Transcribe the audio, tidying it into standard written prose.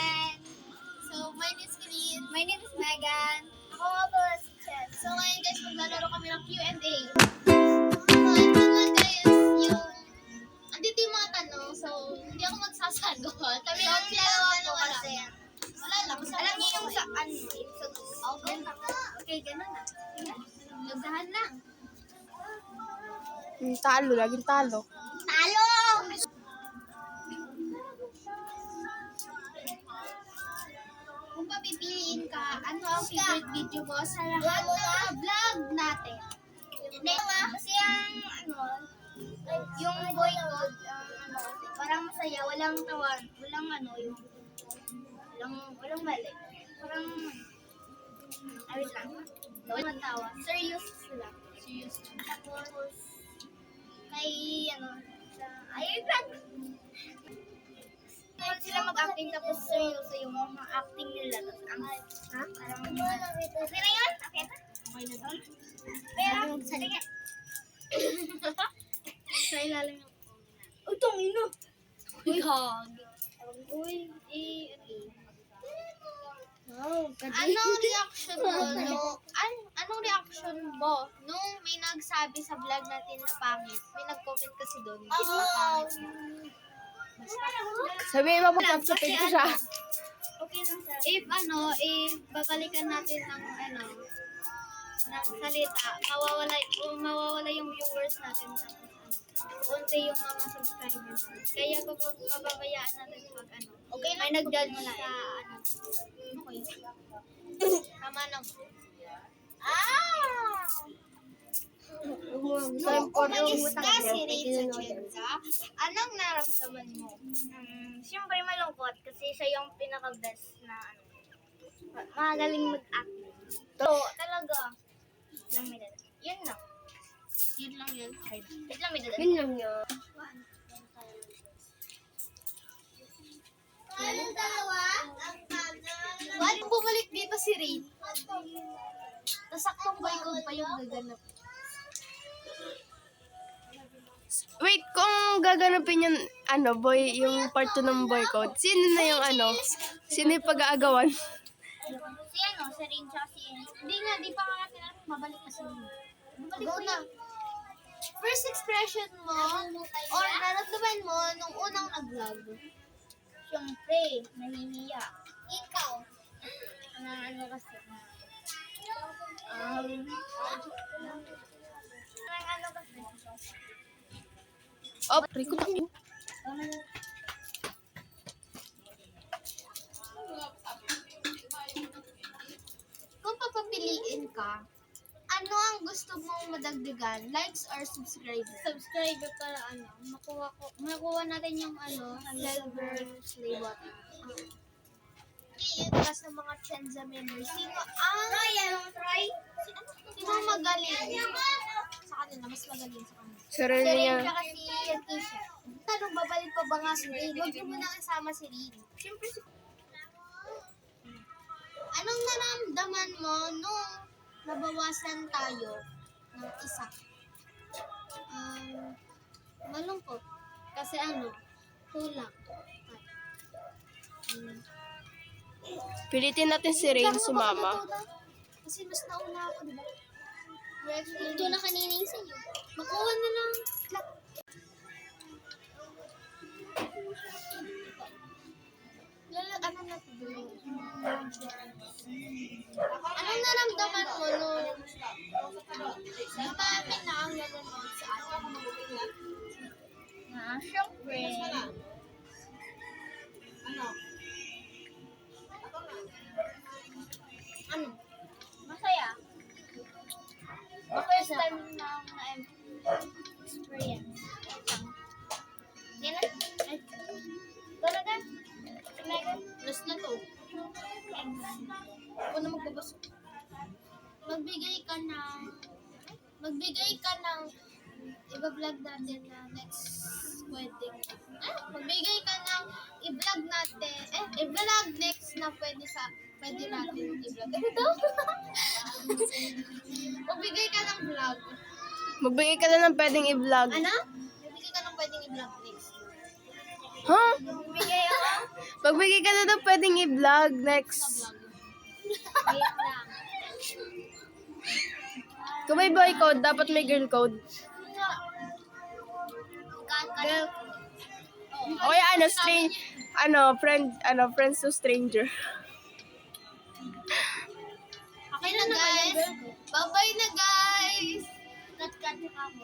again. So, my name is Chris. My name is Megan. Ako nga po si Chess. So, ngayon guys, maglalaro kami ng Q&A. So, ito nga guys, andito yung mga tanong. So, hindi ako magsasagot. Kami lang dalawa po kasi. Wala lang. Alam niyo yung sa ano? Okay, ganun na. Nagdahan lang. Talo, laging talo. Talo! Kung papipiliin ka, ano ang favorite video mo sa lahat ng vlog natin? Kasi yung boycott, parang masaya, walang tawan, walang walang mali. Parang, ayun lang, walang tawa. Serious sila. Serious. Tapos, kay, ayun lang. Kahit sila mag-acting tapos seryoso yung mga acting nila. Tapos parang okay na yun? Okay na? Okay na doon? Pero, sige. Sa ilalim yung uy, tangina! Uy, hog! Uy, anong reaction mo anong reaction mo nung may nagsabi sa vlog natin na pangit? May nag-comment kasi doon. Basta pangit. Sabihin mo magkapsapin ko siya. Okay lang sir. If babalikan natin ng salita, mawawala yung viewers natin sa unti yung mga subscribers. Kaya pababayaan natin pag okay, may nag-judge sa okay. Tama na mo. Kung mag-isda si Rachel Chenza, anong naramdaman mo? Siyempre malungkot kasi siya yung pinaka-best na magaling mag-act. So, talaga, lang may dala. Yun lang. Yun lang yun. Wait lang, may dala. Yun lang yun. Anong dalawa? Bakit bumalik dito si Ray? Tapos saktong boycott pa yung gaganap. Wait, kung gaganapin yung yung part 2 ng boycott, sino na yung sino yung pag-aagawan? Si Rin tsaka si Hindi nga, di pa nga natin alam. Mabalik na si Ray. Go na. First expression mo, or naramdaman mo nung unang nag-vlog? Siyempre, nahihiya. Ikaw. Kasi. Oh, Rico na yun. Kung papapiliin ka, ano ang gusto mong madagdagan? Likes or subscribers? Subscriber para makuha natin yung Silver Slay Button. Para sa mga Chenza members, sino magaling? Sa kanila, mas magaling sa kanila. Sarili Si Rin niya. tsaka si Keisha. Tanong, babalik pa ba nga si Rin? Huwag mo nang isama si Rin. Siyempre anong naramdaman mo nung nabawasan tayo ng isa? Malungkot. Kasi kulang. Pilitin natin si Rain sumama. Kasi mas nauna ako, diba? ito na kanina yung sa'yo. Makuha na lang. Anong naramdaman mo nung dumami na ang nanonood sa atin? Siyempre. Masaya. First time na experience. Yan na. Talaga? Megan? Last na to. Ako na magbabasa. Magbigay ka ng i-vlog natin na next wedding. Magbigay ka ng i-vlog natin. I-vlog next na pwede natin i-vlog. Ano to? Magbigay ka ng vlog. Magbigay ka na ng pwedeng i-vlog. Ano? Magbigay ka ng pwedeng i-vlog next. Ha? Bigay ako. Magbigay ka na daw pwedeng i-vlog next. Wait lang. Kung may boy code, dapat may girl code. Girl. O kaya friends to stranger. Okay na guys. Bye-bye na guys. Cut-cut ako.